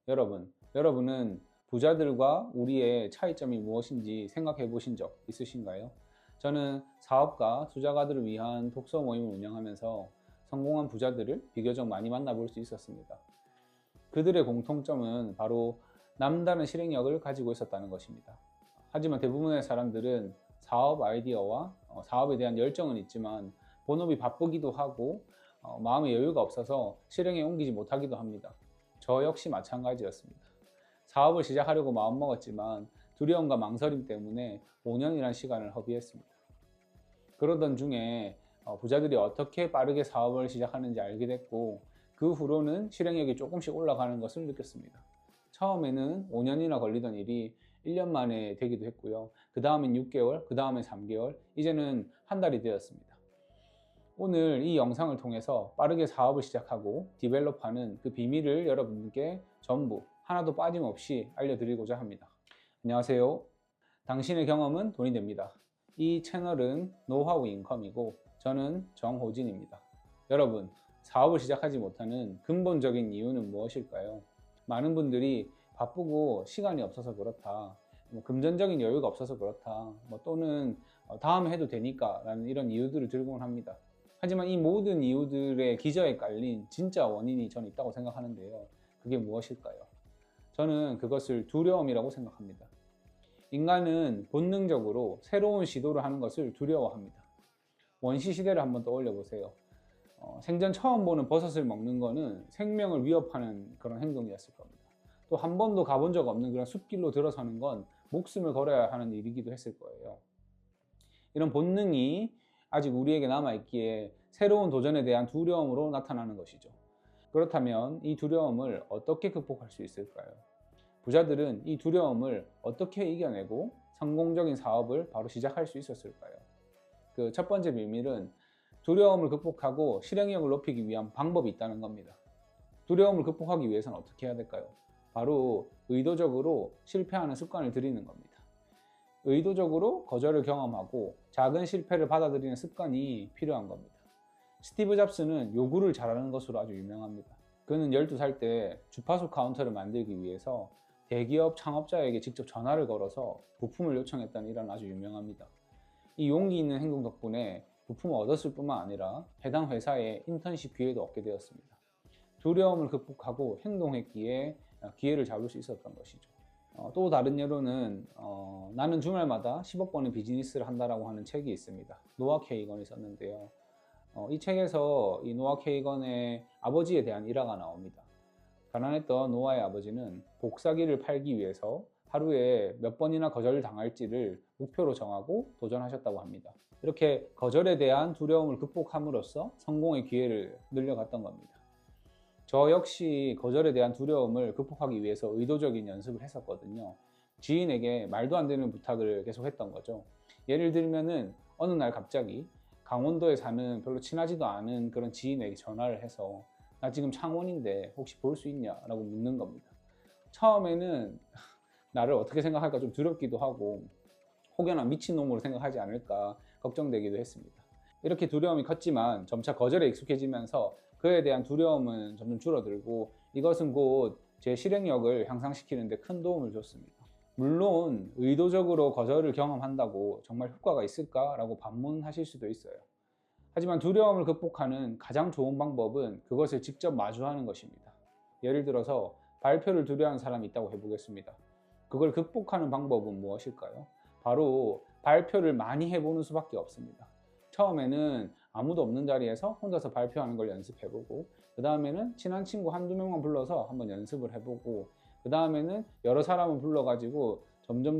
여러분은 부자들과 우리의 차이점이 무엇인지 생각해 보신 적 있으신가요? 저는 사업가, 투자가들을 위한 독서 모임을 운영하면서 성공한 부자들을 비교적 많이 만나볼 수 있었습니다. 그들의 공통점은 바로 남다른 실행력을 가지고 있었다는 것입니다. 하지만 대부분의 사람들은 사업 아이디어와 사업에 대한 열정은 있지만 본업이 바쁘기도 하고 마음의 여유가 없어서 실행에 옮기지 못하기도 합니다. 저 역시 마찬가지였습니다. 사업을 시작하려고 마음먹었지만 두려움과 망설임 때문에 5년이라는 시간을 허비했습니다. 그러던 중에 부자들이 어떻게 빠르게 사업을 시작하는지 알게 됐고 그 후로는 실행력이 조금씩 올라가는 것을 느꼈습니다. 처음에는 5년이나 걸리던 일이 1년 만에 되기도 했고요. 그 다음엔 6개월, 그 다음엔 3개월, 이제는 한 달이 되었습니다. 오늘 이 영상을 통해서 빠르게 사업을 시작하고 디벨롭하는 그 비밀을 여러분께 전부 하나도 빠짐없이 알려드리고자 합니다. 안녕하세요. 당신의 경험은 돈이 됩니다. 이 채널은 노하우 인컴이고 저는 정호진입니다. 여러분, 사업을 시작하지 못하는 근본적인 이유는 무엇일까요? 많은 분들이 바쁘고 시간이 없어서 그렇다, 금전적인 여유가 없어서 그렇다, 또는 다음에 해도 되니까 라는 이런 이유들을 들곤 합니다. 하지만 이 모든 이유들의 기저에 깔린 진짜 원인이 저는 있다고 생각하는데요. 그게 무엇일까요? 저는 그것을 두려움이라고 생각합니다. 인간은 본능적으로 새로운 시도를 하는 것을 두려워합니다. 원시시대를 한번 떠올려 보세요. 생전 처음 보는 버섯을 먹는 거는 생명을 위협하는 그런 행동이었을 겁니다. 또 한 번도 가본 적 없는 그런 숲길로 들어서는 건 목숨을 걸어야 하는 일이기도 했을 거예요. 이런 본능이 아직 우리에게 남아있기에 새로운 도전에 대한 두려움으로 나타나는 것이죠. 그렇다면 이 두려움을 어떻게 극복할 수 있을까요? 부자들은 이 두려움을 어떻게 이겨내고 성공적인 사업을 바로 시작할 수 있었을까요? 그 첫 번째 비밀은 두려움을 극복하고 실행력을 높이기 위한 방법이 있다는 겁니다. 두려움을 극복하기 위해서는 어떻게 해야 될까요? 바로 의도적으로 실패하는 습관을 들이는 겁니다. 의도적으로 거절을 경험하고 작은 실패를 받아들이는 습관이 필요한 겁니다. 스티브 잡스는 요구를 잘하는 것으로 아주 유명합니다. 그는 12살 때 주파수 카운터를 만들기 위해서 대기업 창업자에게 직접 전화를 걸어서 부품을 요청했다는 일화는 아주 유명합니다. 이 용기 있는 행동 덕분에 부품을 얻었을 뿐만 아니라 해당 회사에 인턴십 기회도 얻게 되었습니다. 두려움을 극복하고 행동했기에 기회를 잡을 수 있었던 것이죠. 또 다른 예로는 나는 주말마다 10억 버는 비즈니스를 한다라고 하는 책이 있습니다. 노아 케이건이 썼는데요. 이 책에서 이 노아 케이건의 아버지에 대한 일화가 나옵니다. 가난했던 노아의 아버지는 복사기를 팔기 위해서 하루에 몇 번이나 거절을 당할지를 목표로 정하고 도전하셨다고 합니다. 이렇게 거절에 대한 두려움을 극복함으로써 성공의 기회를 늘려갔던 겁니다. 저 역시 거절에 대한 두려움을 극복하기 위해서 의도적인 연습을 했었거든요. 지인에게 말도 안 되는 부탁을 계속 했던 거죠. 예를 들면은 어느 날 갑자기 강원도에 사는 별로 친하지도 않은 그런 지인에게 전화를 해서 나 지금 창원인데 혹시 볼 수 있냐? 라고 묻는 겁니다. 처음에는 나를 어떻게 생각할까 좀 두렵기도 하고 혹여나 미친놈으로 생각하지 않을까 걱정되기도 했습니다. 이렇게 두려움이 컸지만 점차 거절에 익숙해지면서 그에 대한 두려움은 점점 줄어들고 이것은 곧 제 실행력을 향상시키는 데 큰 도움을 줬습니다. 물론 의도적으로 거절을 경험한다고 정말 효과가 있을까라고 반문하실 수도 있어요. 하지만 두려움을 극복하는 가장 좋은 방법은 그것을 직접 마주하는 것입니다. 예를 들어서 발표를 두려워하는 사람이 있다고 해보겠습니다. 그걸 극복하는 방법은 무엇일까요? 바로 발표를 많이 해보는 수밖에 없습니다. 처음에는 아무도 없는 자리에서 혼자서 발표하는 걸 연습해보고 그 다음에는 친한 친구 한두 명만 불러서 한번 연습을 해보고 그 다음에는 여러 사람을 불러가지고 점점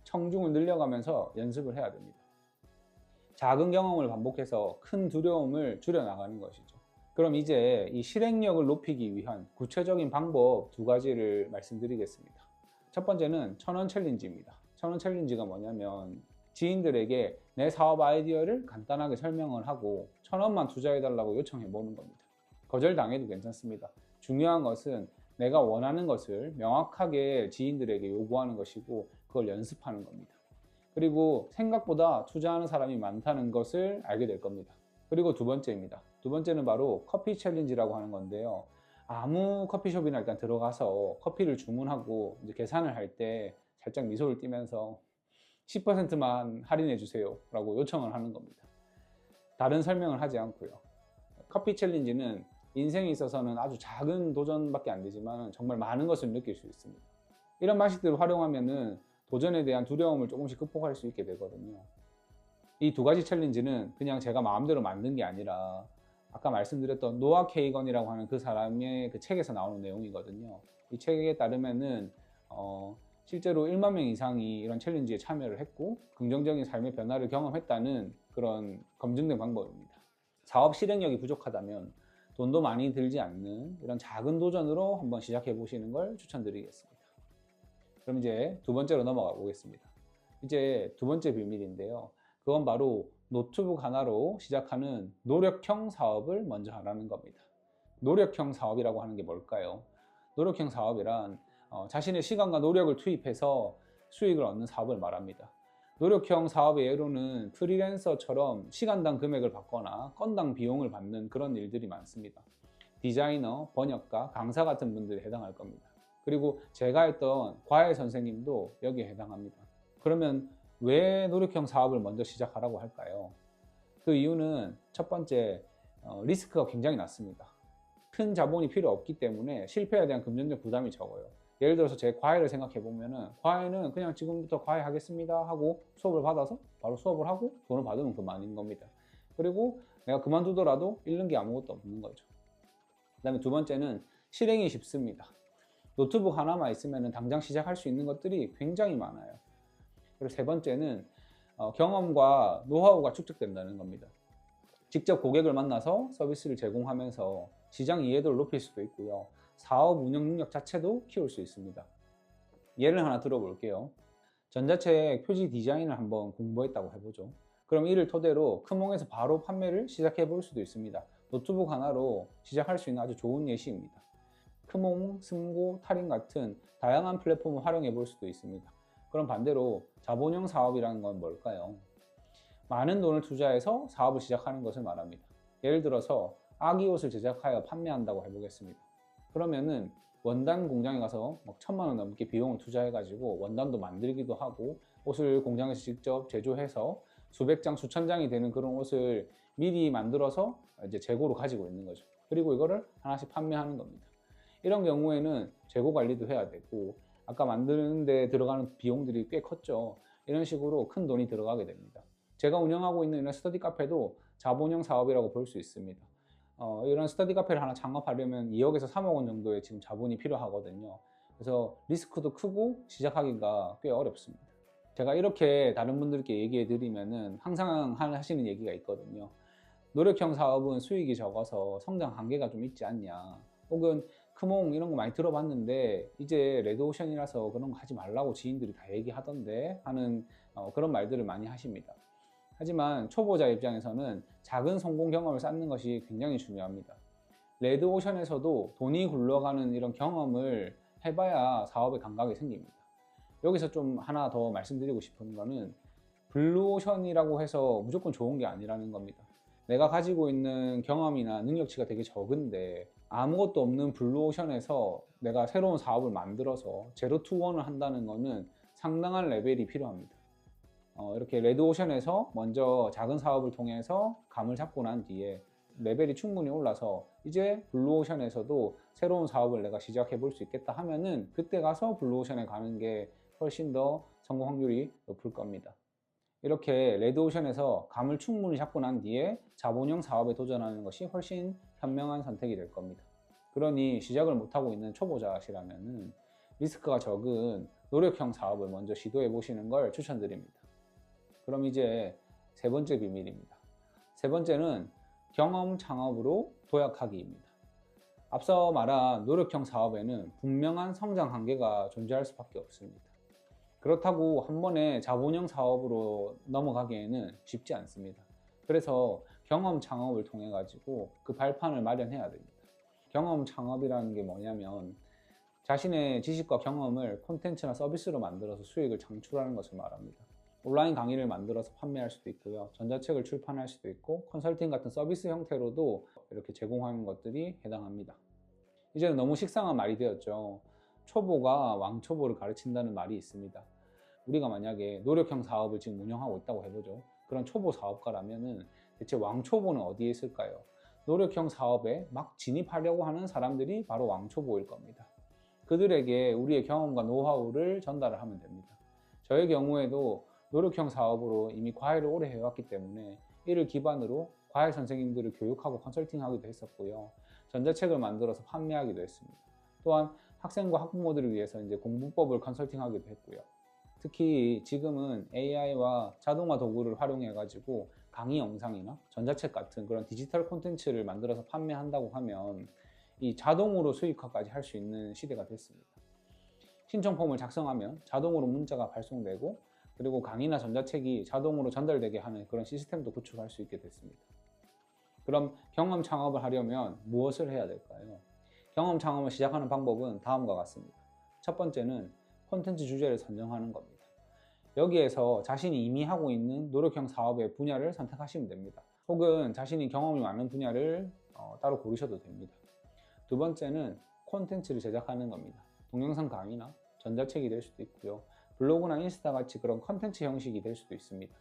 청중을 늘려가면서 연습을 해야 됩니다. 작은 경험을 반복해서 큰 두려움을 줄여나가는 것이죠. 그럼 이제 이 실행력을 높이기 위한 구체적인 방법 2가지를 말씀드리겠습니다. 첫 번째는 1000원 챌린지입니다. 1000원 챌린지가 뭐냐면 지인들에게 내 사업 아이디어를 간단하게 설명을 하고 1000원만 투자해달라고 요청해 보는 겁니다. 거절당해도 괜찮습니다. 중요한 것은 내가 원하는 것을 명확하게 지인들에게 요구하는 것이고 그걸 연습하는 겁니다. 그리고 생각보다 투자하는 사람이 많다는 것을 알게 될 겁니다. 그리고 2번째입니다. 2번째는 바로 커피 챌린지라고 하는 건데요. 아무 커피숍이나 일단 들어가서 커피를 주문하고 이제 계산을 할 때 살짝 미소를 띠면서 10%만 할인해 주세요 라고 요청을 하는 겁니다. 다른 설명을 하지 않고요. 커피 챌린지는 인생에 있어서는 아주 작은 도전밖에 안 되지만 정말 많은 것을 느낄 수 있습니다. 이런 방식들을 활용하면은 도전에 대한 두려움을 조금씩 극복할 수 있게 되거든요. 이 두 가지 챌린지는 그냥 제가 마음대로 만든 게 아니라 아까 말씀드렸던 노아 케이건이라고 하는 그 사람의 그 책에서 나오는 내용이거든요. 이 책에 따르면은 실제로 1만 명 이상이 이런 챌린지에 참여를 했고 긍정적인 삶의 변화를 경험했다는 그런 검증된 방법입니다. 사업 실행력이 부족하다면 돈도 많이 들지 않는 이런 작은 도전으로 한번 시작해 보시는 걸 추천드리겠습니다. 그럼 이제 두 번째로 넘어가 보겠습니다. 이제 두 번째 비밀인데요. 그건 바로 노트북 하나로 시작하는 노력형 사업을 먼저 하라는 겁니다. 노력형 사업이라고 하는 게 뭘까요? 노력형 사업이란 자신의 시간과 노력을 투입해서 수익을 얻는 사업을 말합니다. 노력형 사업의 예로는 프리랜서처럼 시간당 금액을 받거나 건당 비용을 받는 그런 일들이 많습니다. 디자이너, 번역가, 강사 같은 분들이 해당할 겁니다. 그리고 제가 했던 과외 선생님도 여기에 해당합니다. 그러면 왜 노력형 사업을 먼저 시작하라고 할까요? 그 이유는 첫 번째, 리스크가 굉장히 낮습니다. 큰 자본이 필요 없기 때문에 실패에 대한 금전적 부담이 적어요. 예를 들어서 제 과외를 생각해 보면은 과외는 그냥 지금부터 과외 하겠습니다 하고 수업을 받아서 바로 수업을 하고 돈을 받으면 그만인 겁니다. 그리고 내가 그만두더라도 잃는 게 아무것도 없는 거죠. 그 다음에 두 번째는 실행이 쉽습니다. 노트북 하나만 있으면 당장 시작할 수 있는 것들이 굉장히 많아요. 그리고 세 번째는 경험과 노하우가 축적된다는 겁니다. 직접 고객을 만나서 서비스를 제공하면서 시장 이해도를 높일 수도 있고요. 사업 운영 능력 자체도 키울 수 있습니다. 예를 하나 들어볼게요. 전자책 표지 디자인을 한번 공부했다고 해보죠. 그럼 이를 토대로 크몽에서 바로 판매를 시작해 볼 수도 있습니다. 노트북 하나로 시작할 수 있는 아주 좋은 예시입니다. 크몽, 스무고, 타림 같은 다양한 플랫폼을 활용해 볼 수도 있습니다. 그럼 반대로 자본형 사업이라는 건 뭘까요? 많은 돈을 투자해서 사업을 시작하는 것을 말합니다. 예를 들어서 아기 옷을 제작하여 판매한다고 해보겠습니다. 그러면은 원단 공장에 가서 막 1,000만 원 넘게 비용을 투자해가지고 원단도 만들기도 하고 옷을 공장에서 직접 제조해서 수백 장, 수천 장이 되는 그런 옷을 미리 만들어서 이제 재고로 가지고 있는 거죠. 그리고 이거를 하나씩 판매하는 겁니다. 이런 경우에는 재고 관리도 해야 되고 아까 만드는 데 들어가는 비용들이 꽤 컸죠. 이런 식으로 큰 돈이 들어가게 됩니다. 제가 운영하고 있는 이런 스터디 카페도 자본형 사업이라고 볼 수 있습니다. 이런 스터디 카페를 하나 창업하려면 2억에서 3억 원 정도의 지금 자본이 필요하거든요. 그래서 리스크도 크고 시작하기가 꽤 어렵습니다. 제가 이렇게 다른 분들께 얘기해 드리면은 항상 하시는 얘기가 있거든요. 노력형 사업은 수익이 적어서 성장 한계가 좀 있지 않냐. 혹은 크몽 이런 거 많이 들어봤는데 이제 레드오션이라서 그런 거 하지 말라고 지인들이 다 얘기하던데 하는 그런 말들을 많이 하십니다. 하지만 초보자 입장에서는 작은 성공 경험을 쌓는 것이 굉장히 중요합니다. 레드오션에서도 돈이 굴러가는 이런 경험을 해봐야 사업에 감각이 생깁니다. 여기서 좀 하나 더 말씀드리고 싶은 거는 블루오션이라고 해서 무조건 좋은 게 아니라는 겁니다. 내가 가지고 있는 경험이나 능력치가 되게 적은데 아무것도 없는 블루오션에서 내가 새로운 사업을 만들어서 제로 투 원을 한다는 거는 상당한 레벨이 필요합니다. 이렇게 레드오션에서 먼저 작은 사업을 통해서 감을 잡고 난 뒤에 레벨이 충분히 올라서 이제 블루오션에서도 새로운 사업을 내가 시작해 볼 수 있겠다 하면은 그때 가서 블루오션에 가는 게 훨씬 더 성공 확률이 높을 겁니다. 이렇게 레드오션에서 감을 충분히 잡고 난 뒤에 자본형 사업에 도전하는 것이 훨씬 현명한 선택이 될 겁니다. 그러니 시작을 못하고 있는 초보자시라면 리스크가 적은 노력형 사업을 먼저 시도해 보시는 걸 추천드립니다. 그럼 이제 세 번째 비밀입니다. 세 번째는 경험 창업으로 도약하기입니다. 앞서 말한 노력형 사업에는 분명한 성장 한계가 존재할 수밖에 없습니다. 그렇다고 한 번에 자본형 사업으로 넘어가기에는 쉽지 않습니다. 그래서 경험 창업을 통해 가지고 그 발판을 마련해야 됩니다. 경험 창업이라는 게 뭐냐면 자신의 지식과 경험을 콘텐츠나 서비스로 만들어서 수익을 창출하는 것을 말합니다. 온라인 강의를 만들어서 판매할 수도 있고요. 전자책을 출판할 수도 있고 컨설팅 같은 서비스 형태로도 이렇게 제공하는 것들이 해당합니다. 이제는 너무 식상한 말이 되었죠. 초보가 왕초보를 가르친다는 말이 있습니다. 우리가 만약에 노력형 사업을 지금 운영하고 있다고 해보죠. 그런 초보 사업가라면은 대체 왕초보는 어디에 있을까요? 노력형 사업에 막 진입하려고 하는 사람들이 바로 왕초보일 겁니다. 그들에게 우리의 경험과 노하우를 전달을 하면 됩니다. 저의 경우에도 노력형 사업으로 이미 과외를 오래 해왔기 때문에 이를 기반으로 과외 선생님들을 교육하고 컨설팅하기도 했었고요. 전자책을 만들어서 판매하기도 했습니다. 또한 학생과 학부모들을 위해서 이제 공부법을 컨설팅하기도 했고요. 특히 지금은 AI와 자동화 도구를 활용해 가지고 강의 영상이나 전자책 같은 그런 디지털 콘텐츠를 만들어서 판매한다고 하면 이 자동으로 수익화까지 할 수 있는 시대가 됐습니다. 신청 폼을 작성하면 자동으로 문자가 발송되고, 그리고 강의나 전자책이 자동으로 전달되게 하는 그런 시스템도 구축할 수 있게 됐습니다. 그럼 경험 창업을 하려면 무엇을 해야 될까요? 경험 창업을 시작하는 방법은 다음과 같습니다. 첫 번째는 콘텐츠 주제를 선정하는 겁니다. 여기에서 자신이 이미 하고 있는 노력형 사업의 분야를 선택하시면 됩니다. 혹은 자신이 경험이 많은 분야를 따로 고르셔도 됩니다. 두 번째는 콘텐츠를 제작하는 겁니다. 동영상 강의나 전자책이 될 수도 있고요. 블로그나 인스타 같이 그런 콘텐츠 형식이 될 수도 있습니다.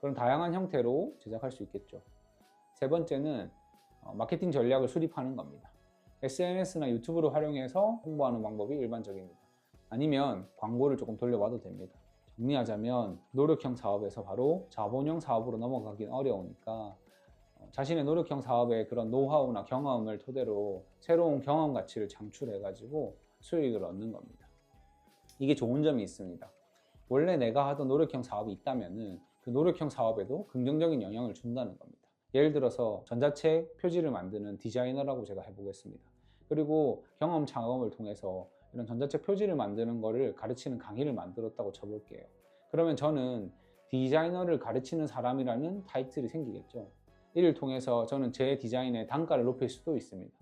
그런 다양한 형태로 제작할 수 있겠죠. 세 번째는 마케팅 전략을 수립하는 겁니다. SNS나 유튜브를 활용해서 홍보하는 방법이 일반적입니다. 아니면 광고를 조금 돌려봐도 됩니다. 정리하자면 노력형 사업에서 바로 자본형 사업으로 넘어가긴 어려우니까 자신의 노력형 사업의 그런 노하우나 경험을 토대로 새로운 경험 가치를 창출해가지고 수익을 얻는 겁니다. 이게 좋은 점이 있습니다. 원래 내가 하던 노력형 사업이 있다면은 그 노력형 사업에도 긍정적인 영향을 준다는 겁니다. 예를 들어서 전자책 표지를 만드는 디자이너라고 제가 해보겠습니다. 그리고 경험 창업을 통해서 이런 전자책 표지를 만드는 거를 가르치는 강의를 만들었다고 쳐볼게요. 그러면 저는 디자이너를 가르치는 사람이라는 타이틀이 생기겠죠. 이를 통해서 저는 제 디자인의 단가를 높일 수도 있습니다.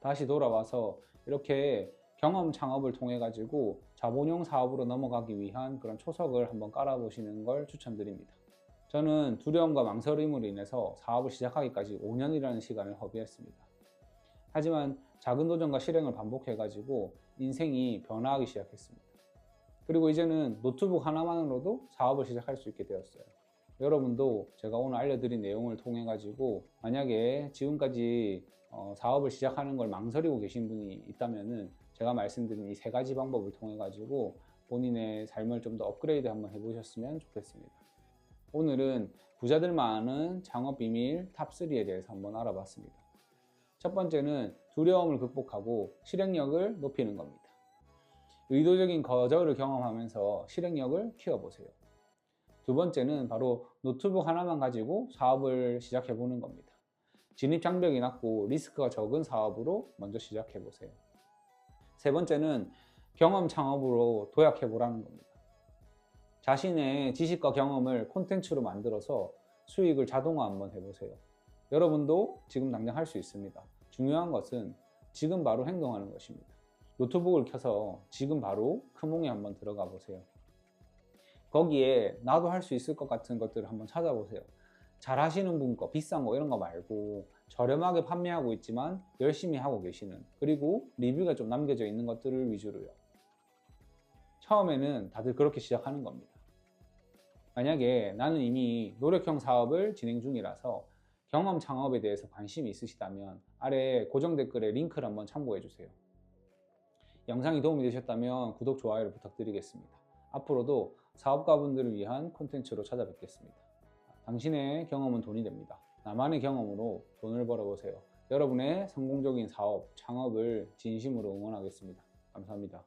다시 돌아와서 이렇게 경험 창업을 통해 가지고 자본형 사업으로 넘어가기 위한 그런 초석을 한번 깔아보시는 걸 추천드립니다. 저는 두려움과 망설임으로 인해서 사업을 시작하기까지 5년이라는 시간을 허비했습니다. 하지만 작은 도전과 실행을 반복해가지고 인생이 변화하기 시작했습니다. 그리고 이제는 노트북 하나만으로도 사업을 시작할 수 있게 되었어요. 여러분도 제가 오늘 알려드린 내용을 통해 가지고 만약에 지금까지 사업을 시작하는 걸 망설이고 계신 분이 있다면은 제가 말씀드린 이 세 가지 방법을 통해 가지고 본인의 삶을 좀 더 업그레이드 한번 해보셨으면 좋겠습니다. 오늘은 부자들만 아는 창업 비밀 탑3에 대해서 한번 알아봤습니다. 첫 번째는 두려움을 극복하고 실행력을 높이는 겁니다. 의도적인 거절을 경험하면서 실행력을 키워보세요. 두 번째는 바로 노트북 하나만 가지고 사업을 시작해보는 겁니다. 진입 장벽이 낮고 리스크가 적은 사업으로 먼저 시작해보세요. 세 번째는 경험 창업으로 도약해보라는 겁니다. 자신의 지식과 경험을 콘텐츠로 만들어서 수익을 자동화 한번 해보세요. 여러분도 지금 당장 할 수 있습니다. 중요한 것은 지금 바로 행동하는 것입니다. 노트북을 켜서 지금 바로 크몽에 한번 들어가 보세요. 거기에 나도 할 수 있을 것 같은 것들을 한번 찾아보세요. 잘 하시는 분 거, 비싼 거 이런 거 말고 저렴하게 판매하고 있지만 열심히 하고 계시는, 그리고 리뷰가 좀 남겨져 있는 것들을 위주로요. 처음에는 다들 그렇게 시작하는 겁니다. 만약에 나는 이미 노력형 사업을 진행 중이라서 경험 창업에 대해서 관심이 있으시다면 아래 고정 댓글에 링크를 한번 참고해 주세요. 영상이 도움이 되셨다면 구독, 좋아요를 부탁드리겠습니다. 앞으로도 사업가분들을 위한 콘텐츠로 찾아뵙겠습니다. 당신의 경험은 돈이 됩니다. 나만의 경험으로 돈을 벌어보세요. 여러분의 성공적인 사업, 창업을 진심으로 응원하겠습니다. 감사합니다.